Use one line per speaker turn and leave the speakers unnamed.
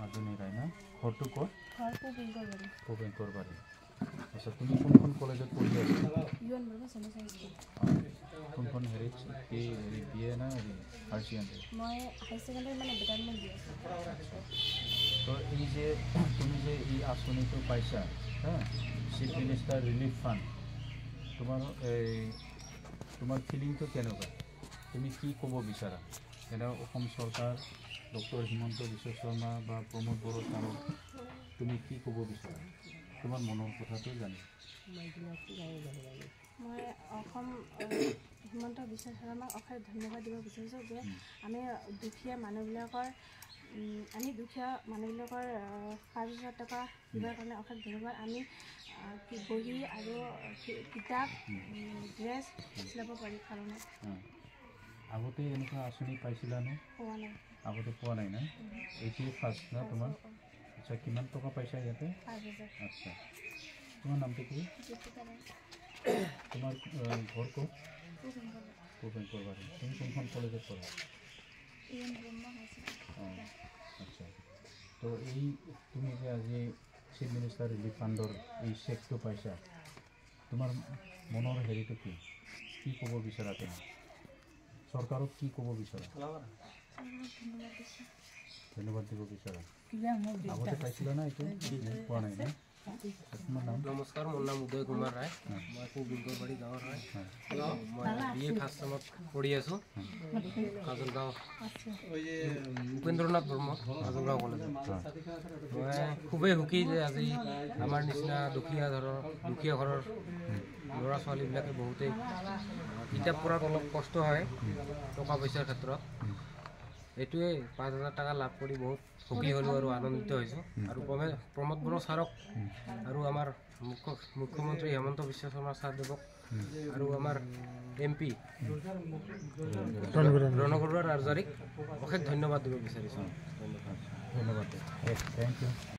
মাজনী ৰাইনা ঘৰটো ক'ত
ঘৰ
পবিংকৰ বাৰী আচ্ছা তুমি কোনখন কলেজত পঢ়ি আছা
ইউন বৰ্মা চেনিটাৰী স্কুল
কোনখন হেৰি বি এ না হেৰি হায়াৰ ছেকেণ্ডেৰী
মই হাই ছেকেণ্ডেৰী মানে বেটাৰমেণ্ট দি আছোঁ
তো এই যে তুমি যে এই আঁচনিটো পাইছা হা চিফ মিনিষ্টাৰ ৰিলিফ ফাণ্ড তোমাৰ ফিলিংটো কেনেকুৱা তুমি কি ক'ব বিচাৰা যেনে অসম চৰকাৰ ডক্টৰ হিমন্ত বিশ্ব শৰ্মা বা প্ৰমোদ বড়ো ছাৰক তুমি কি ক'ব বিচাৰা তোমাৰ মনৰ কথাটো জানি
মই অসম হিমন্ত বিশ্ব শৰ্মাক অশেষ ধন্যবাদ দিব বিচাৰিছোঁ যে আমি দুখীয়া মানুহবিলাকৰ 5,000 টকা দিবৰ কাৰণে অশেষ ধন্যবাদ আমি বহি আৰু কিতাপ ড্ৰেছ চিলাব পাৰি কাৰণে
আগতে এনেকুৱা আঁচনি পাইছিলানে
পোৱা নাই
আগতে পোৱা নাই না এইটোৱে ফাৰ্ষ্ট না তোমাৰ আচ্ছা কিমান টকা পাইছা ইয়াতে
5,000
আচ্ছা তোমাৰ নামটো কি তোমাৰ ঘৰ ক'ত পবিংকৰ বাৰী তুমি কোনখন কলেজত পঢ়া
ইউন বৰ্মা হাই ছেকেণ্ডেৰী
আচ্ছা তো এই তুমি যে আজি চিফ মিনিষ্টাৰ ৰিলিফ ফাণ্ডৰ এই চেকটো পাইছা তোমাৰ মনৰ হেৰিটো কি ক'ব বিচাৰা তুমি চৰকাৰক কি ক'ব বিচাৰা ধন্যবাদ দিব বিচাৰা আগতে পাইছিলা না এইটো পোৱা নাই না তোমাৰ নাম
নমস্কাৰ মোৰ নাম উদয় কুমাৰ ৰায় মই পবিংকৰবাৰী গাঁৱৰ হয় মই BA ফাৰ্ষ্ট চেমত পঢ়ি আছোঁ কাজলগাঁও উপেন্দ্ৰনাথ বৰ্মা কাজলগাঁও কলেজত মই খুবেই সুখী যে আজি আমাৰ নিচিনা দুখীয়া ঘৰৰ ল'ৰা ছোৱালীবিলাকে বহুতেই কিতাপ পঢ়াত অলপ কষ্ট হয় টকা পইচাৰ ক্ষেত্ৰত এইটোৱে 5,000 টকা লাভ কৰি বহুত সুখী হ'লোঁ আৰু আনন্দিত হৈছোঁ আৰু প্ৰমোদ বড়ো ছাৰক আৰু আমাৰ মুখ্যমন্ত্ৰী হিমন্ত বিশ্ব শৰ্মা ছাৰদেৱক আৰু আমাৰ MP ৰণগৌৰ নাৰ্জাৰীক অশেষ ধন্যবাদ দিব বিচাৰিছোঁ
ধন্যবাদ থেংক ইউ